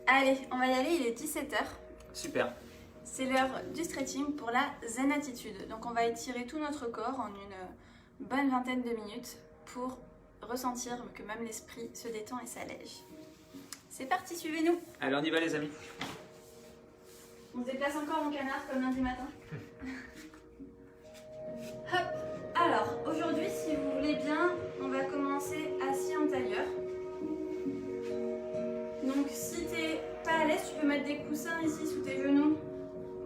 Allez, on va y aller, il est 17 h. Super. C'est l'heure du stretching pour la zen attitude. Donc on va étirer tout notre corps en une bonne vingtaine de minutes pour ressentir que même l'esprit se détend et s'allège. C'est parti, suivez-nous. Allez, on y va les amis. On se déplace encore en canard comme lundi matin. Hop. Alors, aujourd'hui, si vous voulez bien, on va commencer assis en tailleur. Donc si t'es pas à l'aise, tu peux mettre des coussins ici sous tes genoux.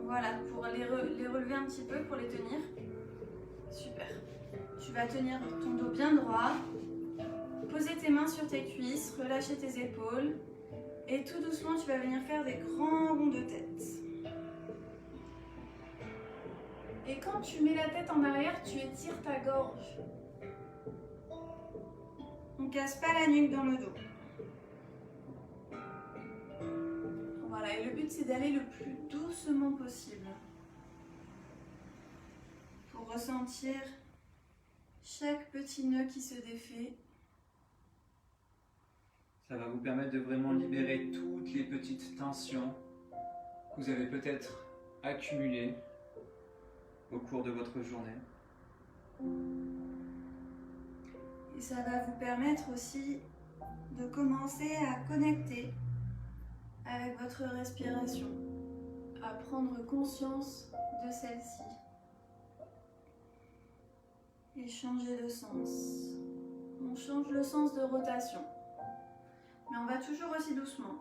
Voilà, pour les relever un petit peu, pour les tenir. Super. Tu vas tenir ton dos bien droit. Poser tes mains sur tes cuisses, relâcher tes épaules. Et tout doucement, tu vas venir faire des grands ronds de tête. Et quand tu mets la tête en arrière, tu étires ta gorge. On ne casse pas la nuque dans le dos. Voilà, et le but c'est d'aller le plus doucement possible pour ressentir chaque petit nœud qui se défait. Ça va vous permettre de vraiment libérer toutes les petites tensions que vous avez peut-être accumulées au cours de votre journée. Et ça va vous permettre aussi de commencer à connecter avec votre respiration, à prendre conscience de celle-ci et changer de sens. On change le sens de rotation, mais on va toujours aussi doucement.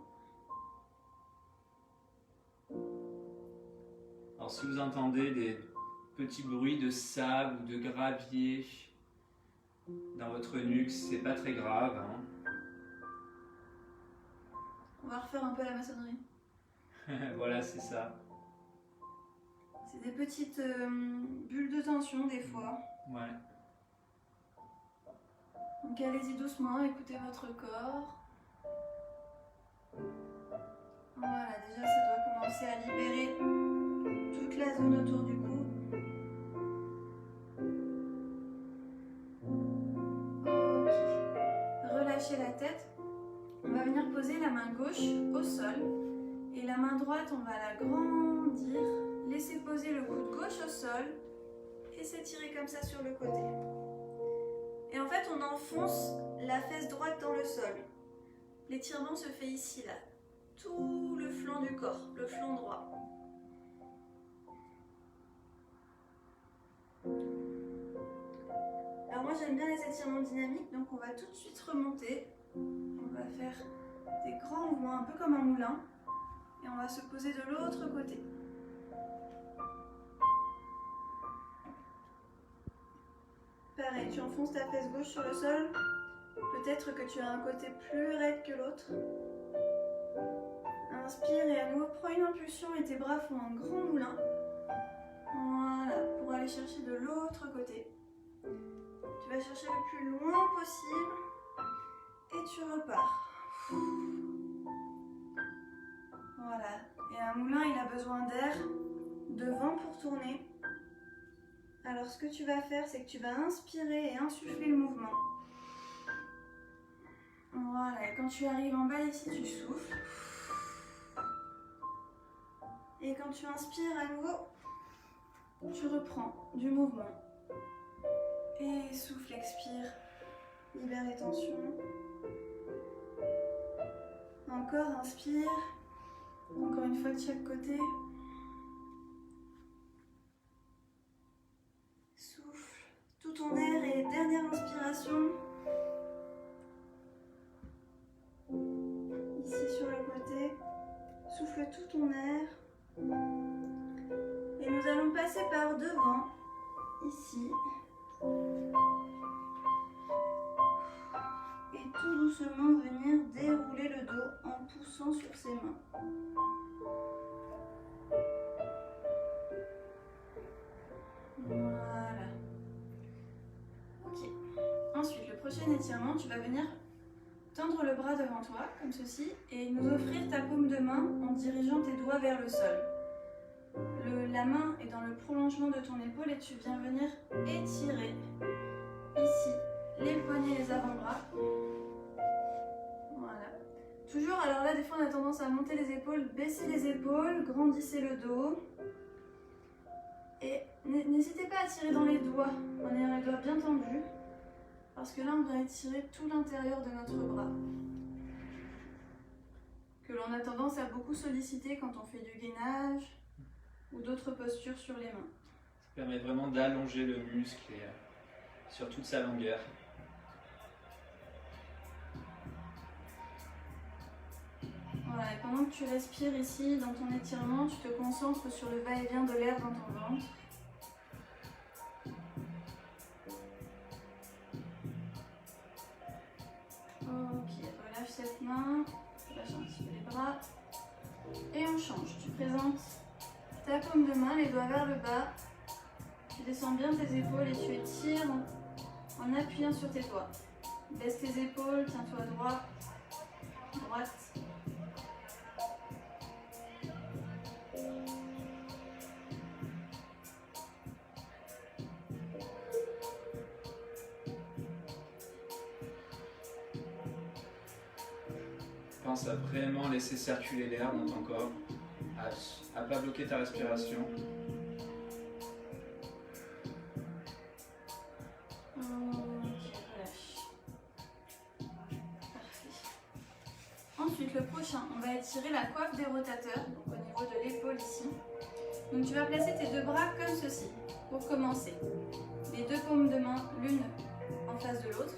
Alors si vous entendez des petits bruits de sable ou de gravier dans votre nuque, c'est pas très grave, hein. On va refaire un peu la maçonnerie. Voilà, c'est ça. C'est des petites bulles de tension des fois. Ouais. Donc allez-y doucement, écoutez votre corps. Voilà, déjà ça doit commencer à libérer toute la zone autour du cou. Ok. Relâchez la tête. On va venir poser la main gauche au sol et la main droite, on va la grandir. Laissez poser le coude gauche au sol et s'étirer comme ça sur le côté. Et en fait, on enfonce la fesse droite dans le sol. L'étirement se fait ici, là. Tout le flanc du corps, le flanc droit. Alors moi, j'aime bien les étirements dynamiques, donc on va tout de suite remonter. On va faire des grands mouvements, un peu comme un moulin. Et on va se poser de l'autre côté. Pareil, tu enfonces ta fesse gauche sur le sol. Peut-être que tu as un côté plus raide que l'autre. Inspire et à nouveau prends une impulsion et tes bras font un grand moulin. Voilà, pour aller chercher de l'autre côté. Tu vas chercher le plus loin possible et tu repars. Voilà, et un moulin il a besoin d'air, de vent pour tourner. Alors ce que tu vas faire, c'est que tu vas inspirer et insuffler le mouvement. Voilà, et quand tu arrives en bas ici, tu souffles. Et quand tu inspires à nouveau, tu reprends du mouvement. Et souffle, expire, libère les tensions. Encore, inspire. Encore une fois de chaque côté. Souffle tout ton air et dernière inspiration. Ici sur le côté. Souffle tout ton air. Et nous allons passer par devant, ici. Et tout doucement venir dérouler le dos en poussant sur ses mains. Voilà. Ok. Ensuite, le prochain étirement, tu vas venir tendre le bras devant toi, comme ceci, et nous offrir ta paume de main en dirigeant tes doigts vers le sol. La main est dans le prolongement de ton épaule et tu viens venir étirer ici les poignets et les avant-bras. Voilà. Toujours, alors là, des fois, on a tendance à monter les épaules, baisser les épaules, grandissez le dos. Et n'hésitez pas à tirer dans les doigts, en ayant les doigts bien tendus, parce que là, on va étirer tout l'intérieur de notre bras, que l'on a tendance à beaucoup solliciter quand on fait du gainage ou d'autres postures sur les mains. Ça permet vraiment d'allonger le muscle et, sur toute sa longueur. Voilà, et pendant que tu respires ici, dans ton étirement, tu te concentres sur le va-et-vient de l'air dans ton ventre. Ok, relâche cette main, relâche un petit peu les bras. Et on change. Tu présentes ta paume de main, les doigts vers le bas. Tu descends bien tes épaules et tu étires en appuyant sur tes doigts. Baisse tes épaules, tiens-toi droit, droite. Pense à vraiment laisser circuler l'air dans ton corps, à ne pas bloquer ta respiration. Ok, relâche. Parfait. Ensuite, le prochain, on va étirer la coiffe des rotateurs, donc au niveau de l'épaule ici. Donc tu vas placer tes deux bras comme ceci, pour commencer. Les deux paumes de main, l'une en face de l'autre.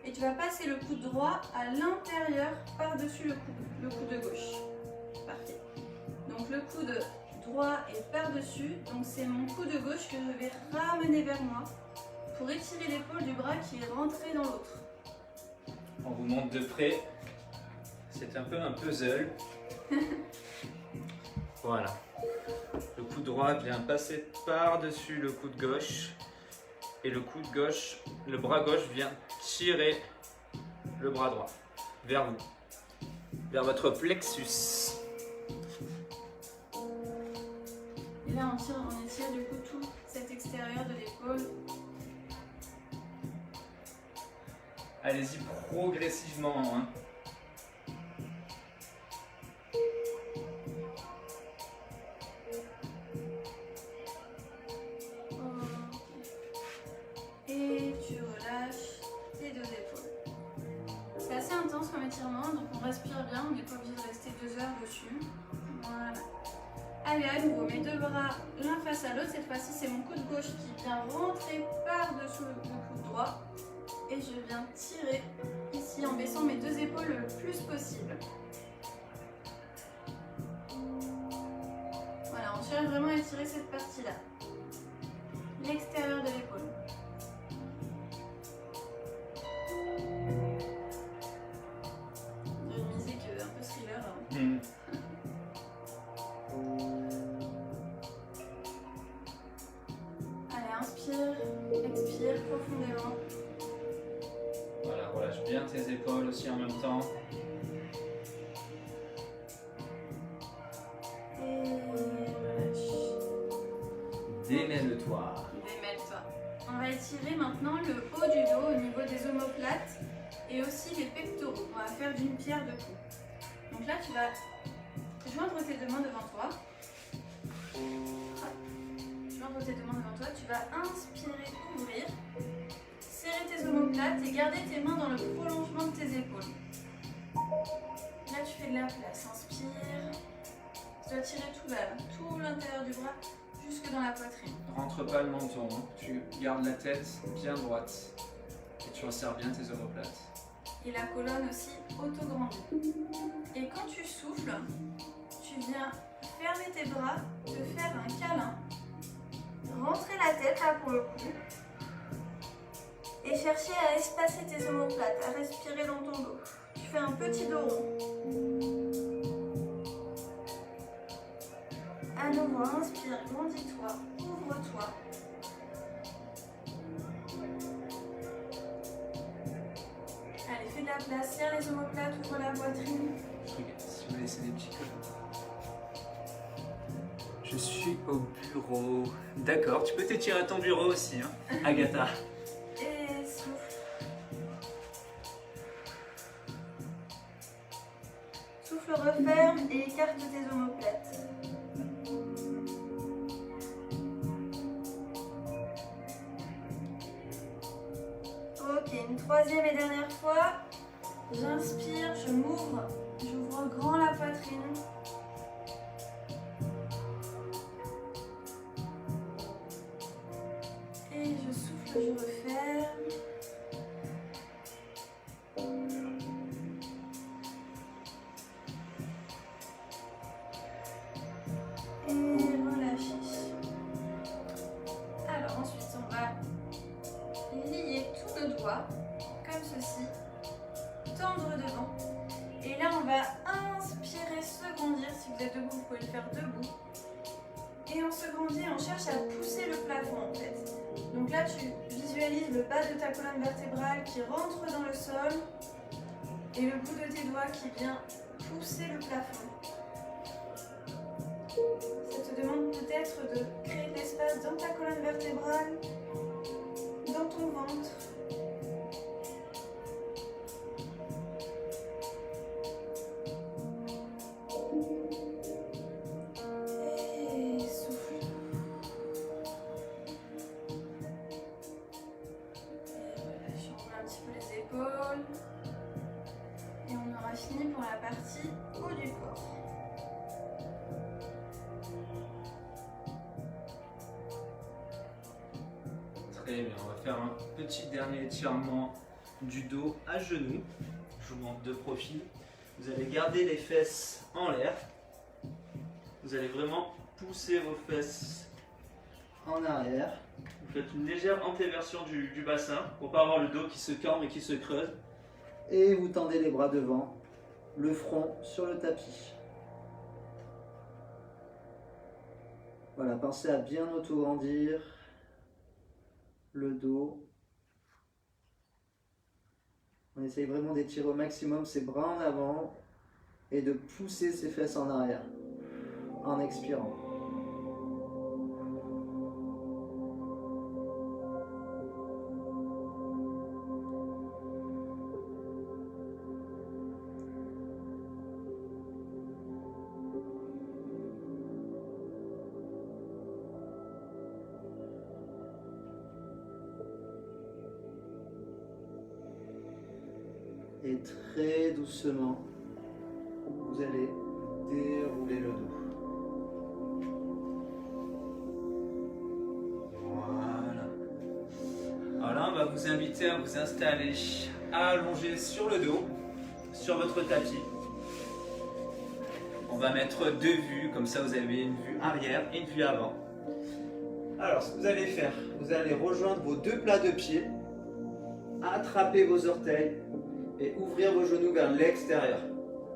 Et tu vas passer le coude droit à l'intérieur, par-dessus le coude gauche. Parfait. Donc le coude droit est par-dessus, donc c'est mon coude gauche que je vais ramener vers moi pour étirer l'épaule du bras qui est rentré dans l'autre. On vous montre de près. C'est un peu un puzzle. Voilà. Le coude droit vient passer par-dessus le coude gauche. Et le coude gauche, le bras gauche vient tirer le bras droit vers vous, vers votre plexus. Et là on étire du coup tout cet extérieur de l'épaule. Allez-y progressivement. Hein. Et tu relâches tes deux épaules. C'est assez intense comme étirement, donc on respire bien, on n'est pas obligé de rester 2 heures dessus. Voilà. Allez, à nouveau, mes deux bras l'un face à l'autre. Cette fois-ci, c'est mon coude gauche qui vient rentrer par-dessous le coude droit. Et je viens tirer ici en baissant mes deux épaules le plus possible. Voilà, on cherche vraiment à étirer cette partie-là. L'extérieur de l'épaule. Une musique un peu thriller. Hein. Allez, inspire, expire profondément. Voilà, relâche bien tes épaules aussi en même temps. Et relâche. Démêle-toi. Démêle-toi. On va étirer maintenant le haut du dos au niveau des omoplates et aussi les pectoraux. On va faire d'une pierre deux coups. Donc là, tu vas joindre tes deux mains devant toi. Joindre tes deux mains devant toi. Tu vas inspirer, ouvrir. Serrer tes omoplates et garder tes mains dans le prolongement de tes épaules. Là, tu fais de la place. Inspire. Tu dois tirer tout bas, là. Tout l'intérieur du bras jusque dans la poitrine. Rentre pas le menton, hein. Tu gardes la tête bien droite et tu resserres bien tes omoplates. Et la colonne aussi auto-grandie. Et quand tu souffles, tu viens fermer tes bras, te faire un câlin, rentrer la tête là pour le coup, et chercher à espacer tes omoplates, à respirer dans ton dos. Tu fais un petit dos rond. À nouveau, inspire, grandis-toi, ouvre-toi. Allez, fais de la place, serre les omoplates, ouvre la poitrine. Regarde, si vous laissez des petits collants. Je suis au bureau. D'accord, tu peux t'étirer à ton bureau aussi, hein, Agatha. Et souffle. ferme et écarte tes omoplates. Ok, une troisième et dernière fois. J'inspire, je m'ouvre, j'ouvre grand la poitrine. Et je souffle, je referme. Et relâchez. Alors ensuite, on va lier tous nos doigts, comme ceci, tendre devant. Et là, on va inspirer, secondir. Si vous êtes debout, vous pouvez le faire debout. Et en secondie, on cherche à pousser le plafond en fait. Donc là, tu visualises le bas de ta colonne vertébrale qui rentre dans le sol et le bout de tes doigts qui vient pousser le plafond. Ça te demande peut-être de créer de l'espace dans ta colonne vertébrale, dans ton ventre. Et souffle. Et relâche, on roule un petit peu les épaules. Et on aura fini pour la partie haut du corps. Très bien, on va faire un petit dernier étirement du dos à genoux. Je vous montre de profil. Vous allez garder les fesses en l'air. Vous allez vraiment pousser vos fesses en arrière. Vous faites une légère antéversion du bassin pour ne pas avoir le dos qui se cambre et qui se creuse. Et vous tendez les bras devant, le front sur le tapis. Voilà, pensez à bien auto-grandir le dos. On essaye vraiment d'étirer au maximum ses bras en avant et de pousser ses fesses en arrière en expirant. Et très doucement, vous allez dérouler le dos. Voilà. Alors là, on va vous inviter à vous installer allongé sur le dos, sur votre tapis. On va mettre deux vues, comme ça vous avez une vue arrière et une vue avant. Alors, ce que vous allez faire, vous allez rejoindre vos deux plats de pied, attraper vos orteils et ouvrir vos genoux vers l'extérieur.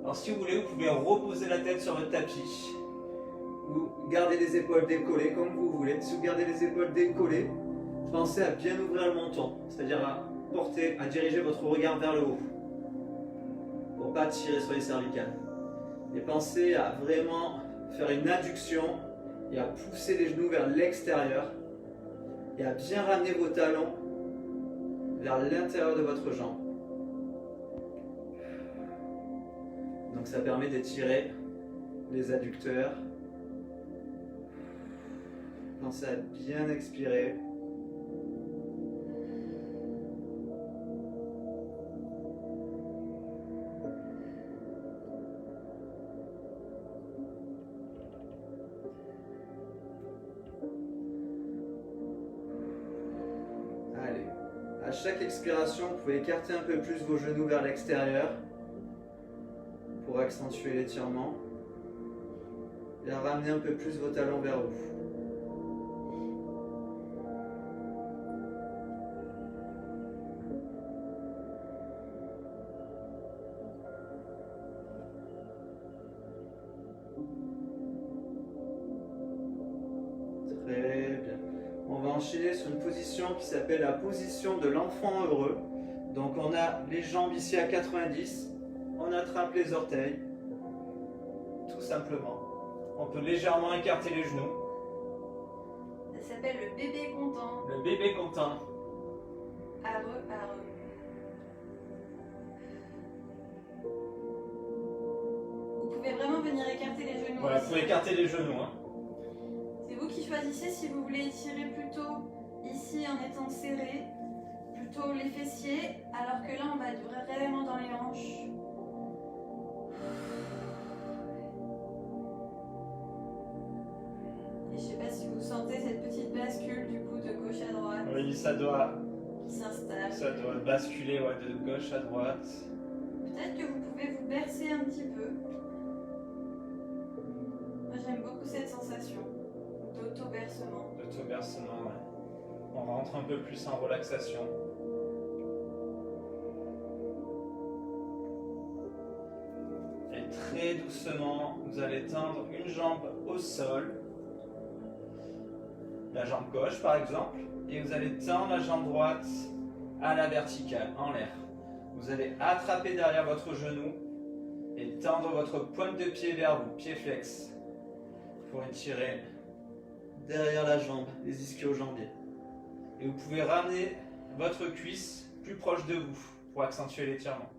Alors si vous voulez, vous pouvez reposer la tête sur votre tapis. Vous gardez les épaules décollées comme vous voulez. Si vous gardez les épaules décollées, pensez à bien ouvrir le menton, c'est-à-dire à diriger votre regard vers le haut pour ne pas tirer sur les cervicales. Et pensez à vraiment faire une adduction et à pousser les genoux vers l'extérieur et à bien ramener vos talons vers l'intérieur de votre jambe. Donc ça permet d'étirer les adducteurs. Pensez à bien expirer. Allez, à chaque expiration, vous pouvez écarter un peu plus vos genoux vers l'extérieur pour accentuer l'étirement et à ramener un peu plus vos talons vers vous. Très bien. On va enchaîner sur une position qui s'appelle la position de l'enfant heureux. Donc on a les jambes ici à 90. On attrape les orteils, tout simplement. On peut légèrement écarter les genoux. Ça s'appelle le bébé content. Le bébé content. Areux, areux. Vous pouvez vraiment venir écarter les genoux. Voilà, aussi. vous pouvez écarter les genoux. Hein. C'est vous qui choisissez si vous voulez étirer plutôt ici en étant serré, plutôt les fessiers, alors que là on va être vraiment dans les hanches. Et je sais pas si vous sentez cette petite bascule du coup de gauche à droite Oui, qui s'installe. ça doit basculer ouais, de gauche à droite. Peut-être que vous pouvez vous bercer un petit peu. Moi j'aime beaucoup cette sensation d'auto-bercement. L'auto-bercement, ouais. On rentre un peu plus en relaxation. Et très doucement, vous allez tendre une jambe au sol, la jambe gauche par exemple, et vous allez tendre la jambe droite à la verticale, en l'air. Vous allez attraper derrière votre genou et tendre votre pointe de pied vers vous, pied flex, pour étirer derrière la jambe, les ischio-jambiers. Et vous pouvez ramener votre cuisse plus proche de vous pour accentuer l'étirement.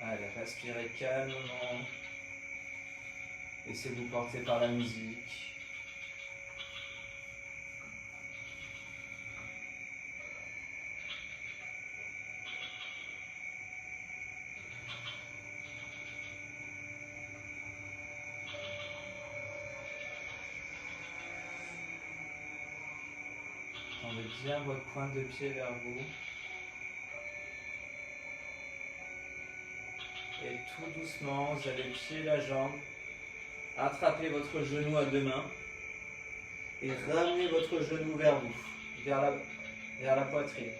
Allez, respirez calmement. Laissez-vous porter par la musique. Tendez bien votre pointe de pied vers vous. Et tout doucement, vous allez plier la jambe, attraper votre genou à deux mains et ramener votre genou vers vous, vers la poitrine.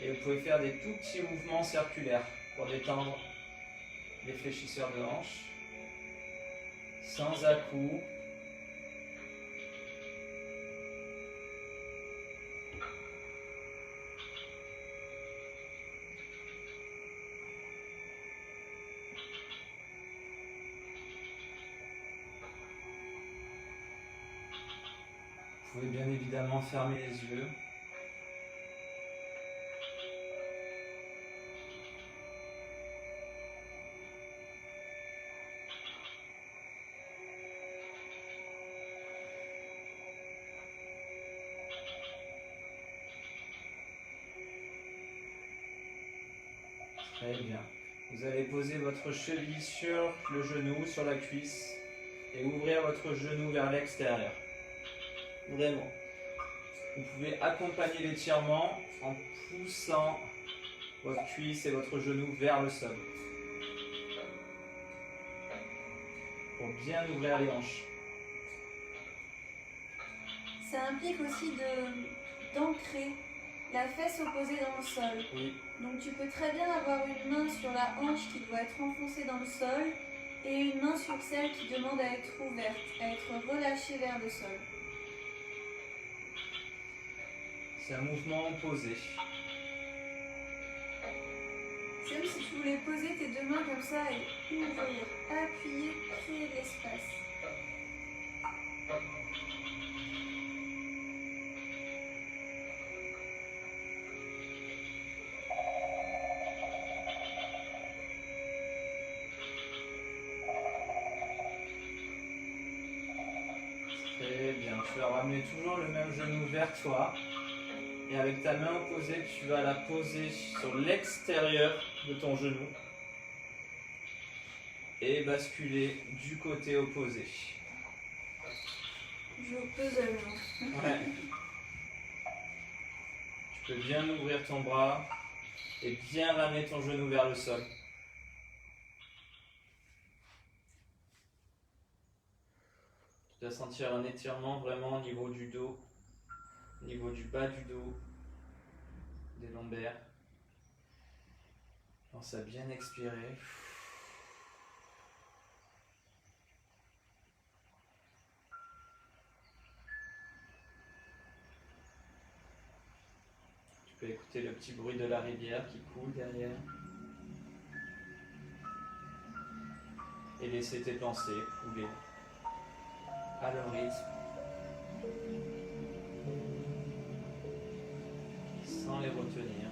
Et vous pouvez faire des tout petits mouvements circulaires pour détendre les fléchisseurs de hanches, sans à-coups. Vous pouvez bien évidemment fermer les yeux. Très bien. Vous allez poser votre cheville sur le genou, sur la cuisse et ouvrir votre genou vers l'extérieur. Vraiment. Vous pouvez accompagner l'étirement en poussant votre cuisse et votre genou vers le sol. Pour bien ouvrir les hanches. Ça implique aussi d'ancrer la fesse opposée dans le sol. Oui. Donc tu peux très bien avoir une main sur la hanche qui doit être enfoncée dans le sol et une main sur celle qui demande à être ouverte, à être relâchée vers le sol. C'est un mouvement opposé. C'est comme si tu voulais poser tes deux mains comme ça et ouvrir, appuyer, créer de l'espace. Très bien. Tu vas ramener toujours le même genou vers toi. Et avec ta main opposée, tu vas la poser sur l'extérieur de ton genou. Et basculer du côté opposé. Je pesamment. Ouais. Tu peux bien ouvrir ton bras et bien ramener ton genou vers le sol. Tu dois sentir un étirement vraiment au niveau du dos, au niveau du bas du dos, des lombaires. Pense à bien expirer. Tu peux écouter le petit bruit de la rivière qui coule derrière. Et laisser tes pensées couler à leur rythme, sans les retenir.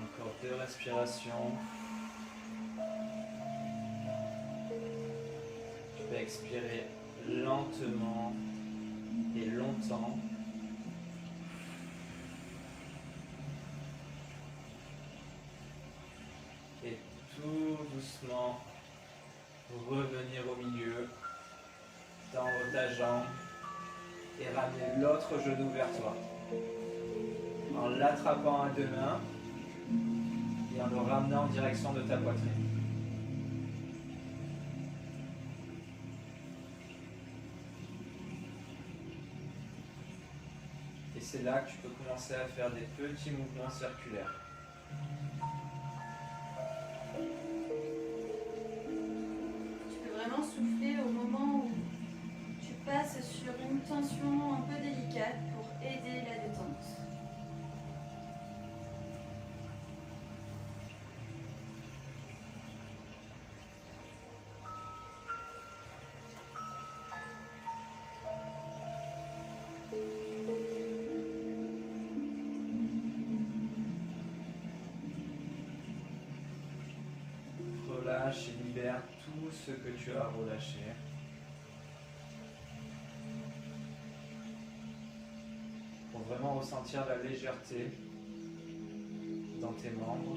Encore 2 respirations. Tu peux expirer lentement et longtemps. Et tout doucement revenir au milieu, tendre ta jambe et ramener l'autre genou vers toi. En l'attrapant à 2 mains et en le ramenant en direction de ta poitrine. Et c'est là que tu peux commencer à faire des petits mouvements circulaires. Tu peux vraiment souffler au moment où tu passes sur une tension un peu délicate pour aider la détente. Relâche et libère tout ce que tu as relâché. Pour vraiment ressentir la légèreté dans tes membres.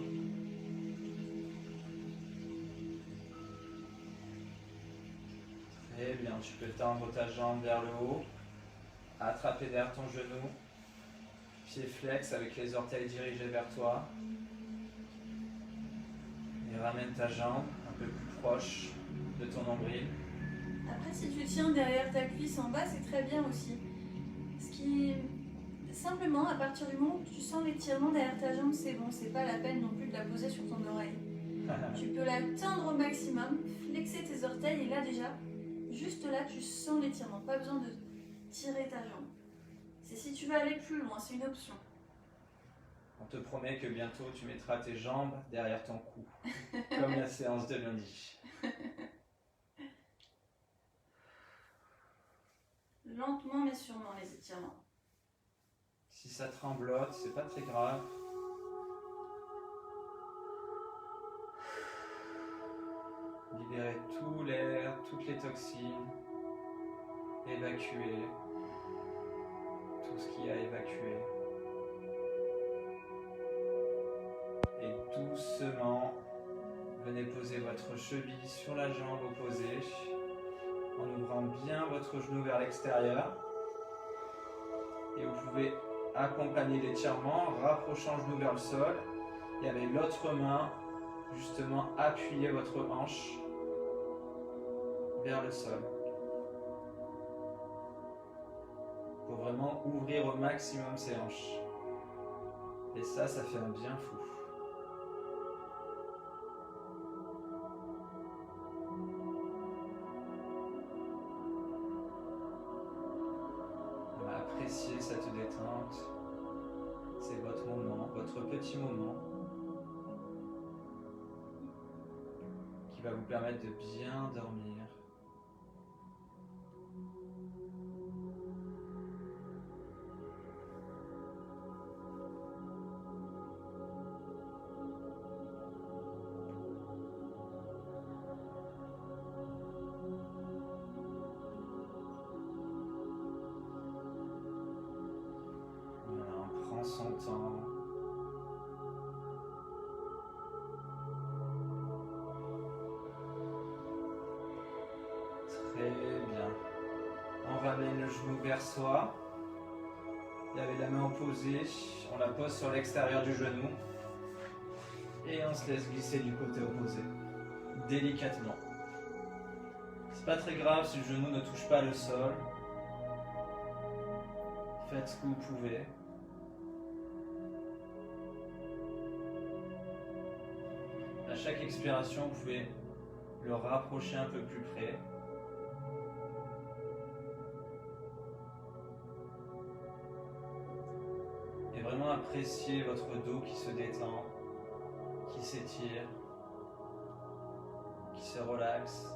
Très bien, tu peux tendre ta jambe vers le haut, attraper derrière ton genou, pied flex avec les orteils dirigés vers toi. Et ramène ta jambe un peu plus proche de ton nombril. Après, si tu tiens derrière ta cuisse en bas, c'est très bien aussi. Simplement, à partir du moment où tu sens l'étirement derrière ta jambe, c'est bon, c'est pas la peine non plus de la poser sur ton oreille. Tu peux la tendre au maximum, flexer tes orteils et là déjà, juste là, tu sens l'étirement. Pas besoin de tirer ta jambe. C'est si tu veux aller plus loin, c'est une option. On te promet que bientôt tu mettras tes jambes derrière ton cou, comme la séance de lundi. Lentement mais sûrement les étirements. Si ça tremblote, c'est pas très grave. Libérez tout l'air, toutes les toxines. Évacuez tout ce qu'il y a à évacuer. Et doucement, venez poser votre cheville sur la jambe opposée en ouvrant bien votre genou vers l'extérieur. Et vous pouvez accompagner l'étirement en rapprochant le genou vers le sol et avec l'autre main, justement, appuyez votre hanche vers le sol. Pour vraiment ouvrir au maximum ses hanches. Et ça fait un bien fou. Appréciez cette détente. C'est votre moment, votre petit moment qui va vous permettre de bien dormir. Son temps. Très bien. On ramène le genou vers soi. Et avec la main opposée, on la pose sur l'extérieur du genou. Et on se laisse glisser du côté opposé. Délicatement. C'est pas très grave si le genou ne touche pas le sol. Faites ce que vous pouvez. À chaque expiration, vous pouvez le rapprocher un peu plus près. Et vraiment apprécier votre dos qui se détend, qui s'étire, qui se relaxe.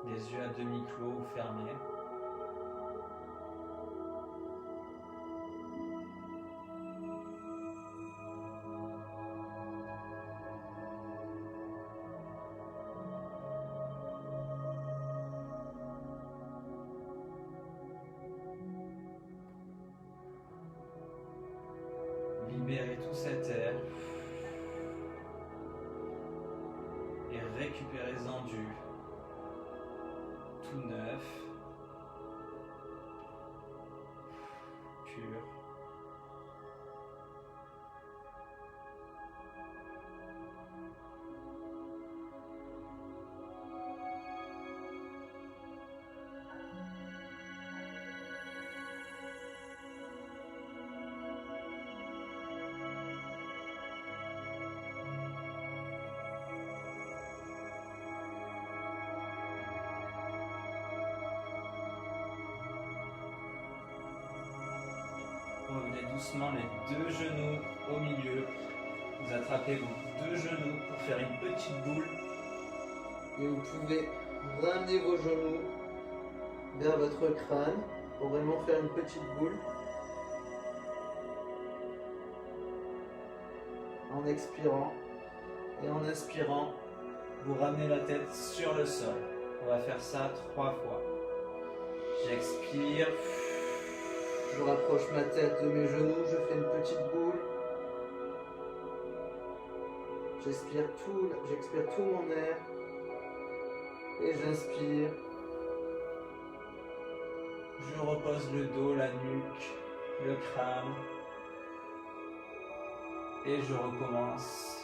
Les yeux à demi clos ou fermés. Libérez tout cet air et récupérez-en du tout neuf, pur. Revenez doucement les deux genoux au milieu. Vous attrapez vos deux genoux pour faire une petite boule. Et vous pouvez ramener vos genoux vers votre crâne pour vraiment faire une petite boule. En expirant et en inspirant, Vous ramenez la tête sur le sol. On va faire ça 3 fois. J'expire. je rapproche ma tête de mes genoux, je fais une petite boule. J'expire tout mon air. Et j'inspire. Je repose le dos, la nuque, le crâne. Et je recommence.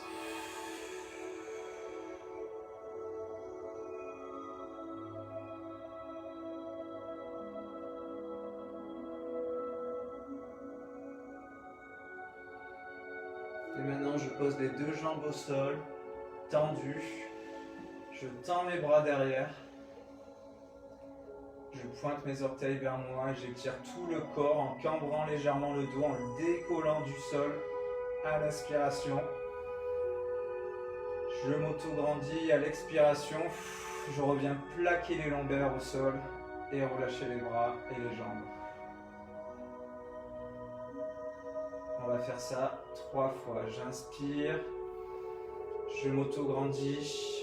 Et maintenant, je pose les deux jambes au sol, Tendu. Je tends mes bras derrière. Je pointe mes orteils vers moi et j'étire tout le corps en cambrant légèrement le dos, en le décollant du sol à l'aspiration. Je m'auto-grandis à l'expiration. Je reviens plaquer les lombaires au sol et relâcher les bras et les jambes. On va faire ça 3 fois. J'inspire. Je m'auto-grandis.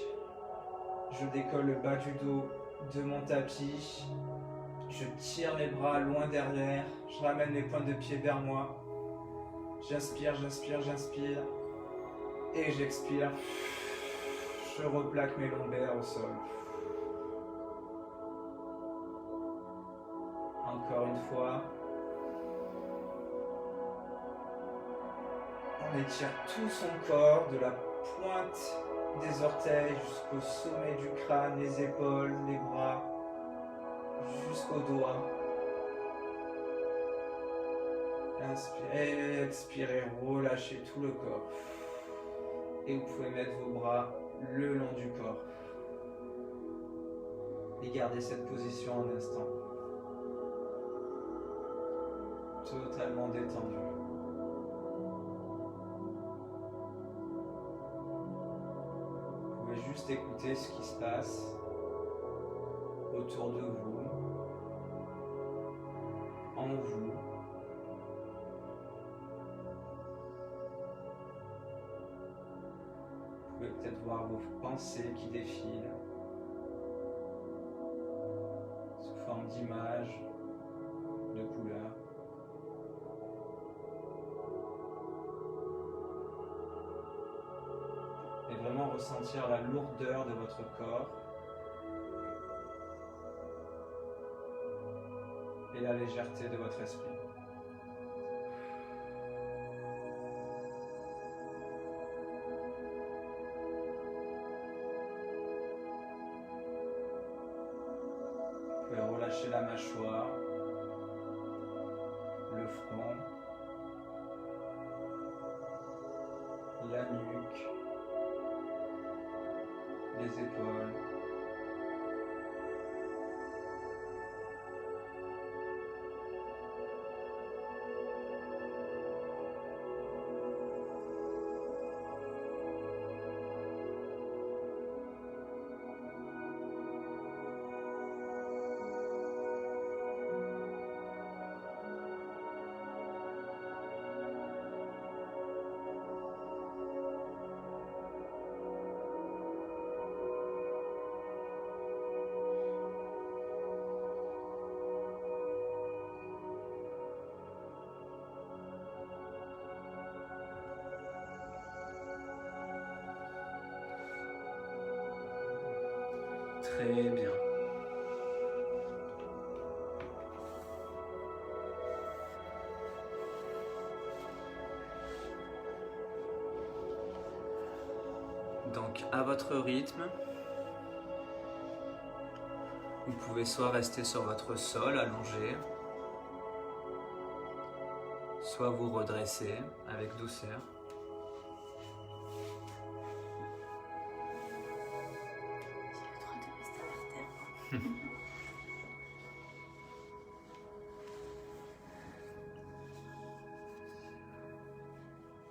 Je décolle le bas du dos de mon tapis. Je tire mes bras loin derrière. Je ramène mes pointes de pied vers moi. J'inspire, j'inspire, j'inspire. Et j'expire. Je replaque mes lombaires au sol. Encore une fois. On étire tout son corps, de la pointe des orteils jusqu'au sommet du crâne, les épaules, les bras, jusqu'aux doigts. Inspirez, expirez, relâchez tout le corps. Et vous pouvez mettre vos bras le long du corps. Et gardez cette position un instant. Totalement détendu. Vous pouvez juste écouter ce qui se passe autour de vous, en vous. Vous pouvez peut-être voir vos pensées qui défilent sous forme d'images, de couleurs. Et vraiment ressentir la lourdeur de votre corps et la légèreté de votre esprit. Vous pouvez relâcher la mâchoire, le front, la nuque, les épaules, Très bien. Donc à votre rythme, vous pouvez soit rester sur votre sol allongé, soit vous redresser avec douceur. J'ai le droit de rester par terre.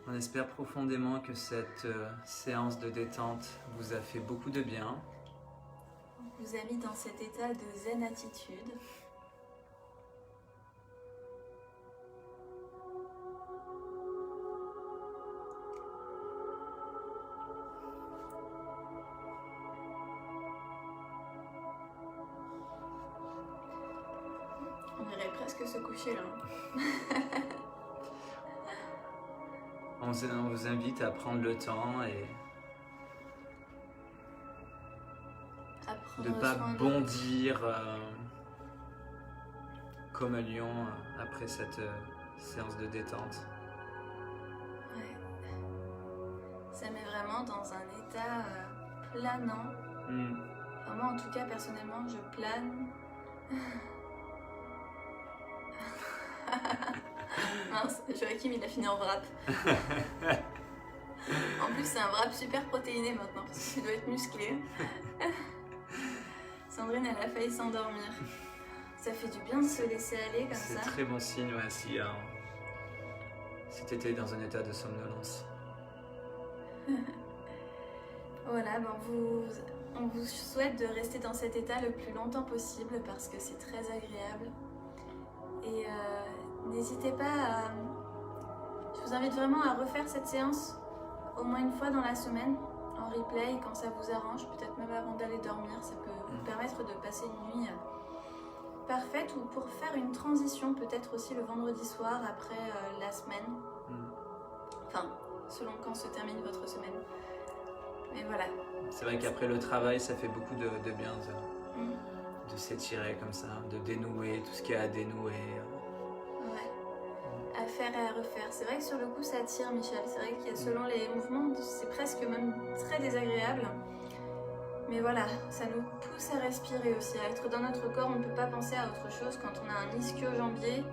On espère profondément que cette séance de détente vous a fait beaucoup de bien. On vous a mis dans cet état de zen attitude. On irait presque se coucher là. On vous invite à prendre le temps et de ne pas bondir comme un lion après cette séance de détente. Ouais. Ça met vraiment dans un état planant. Enfin, moi en tout cas personnellement je plane. Mince, Joachim il a fini en wrap. En plus c'est un wrap super protéiné maintenant parce qu'il doit être musclé. Sandrine elle a failli s'endormir. Ça fait du bien de se laisser aller comme ça. C'est très bon signe ouais, si tu étais dans un état de somnolence. Voilà, ben on vous souhaite de rester dans cet état le plus longtemps possible parce que c'est très agréable. Et n'hésitez pas à... Je vous invite vraiment à refaire cette séance au moins une fois dans la semaine, en replay, quand ça vous arrange, peut-être même avant d'aller dormir, ça peut vous permettre de passer une nuit parfaite ou pour faire une transition, peut-être aussi le vendredi soir après la semaine. Enfin, selon quand se termine votre semaine. Mais voilà. C'est vrai qu'après le travail, ça fait beaucoup de bien de s'étirer comme ça, de dénouer tout ce qu'il y a à dénouer. Ouais. À faire et à refaire. C'est vrai que sur le coup, ça tire, Michel. C'est vrai qu'il y a selon les mouvements, c'est presque même très désagréable. Mais voilà, ça nous pousse à respirer aussi, à être dans notre corps. On ne peut pas penser à autre chose quand on a un ischio-jambier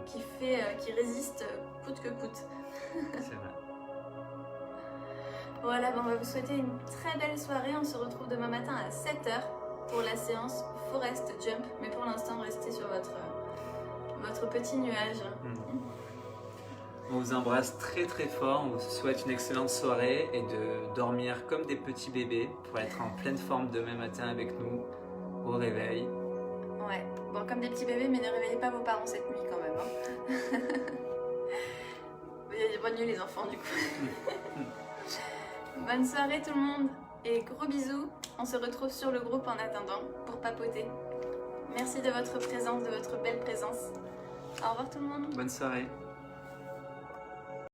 qui résiste coûte que coûte. C'est vrai. Voilà, on va vous souhaiter une très belle soirée. On se retrouve demain matin à 7h pour la séance Forest Jump. Mais pour l'instant, restez sur votre petit nuage. On vous embrasse très très fort. On vous souhaite une excellente soirée et de dormir comme des petits bébés pour être en pleine forme demain matin avec nous au réveil. Ouais, bon, comme des petits bébés, mais ne réveillez pas vos parents cette nuit quand même. Hein. Bonne nuit les enfants du coup. Bonne soirée tout le monde et gros bisous. On se retrouve sur le groupe en attendant pour papoter. Merci de votre présence, de votre belle présence. Au revoir tout le monde. Bonne soirée.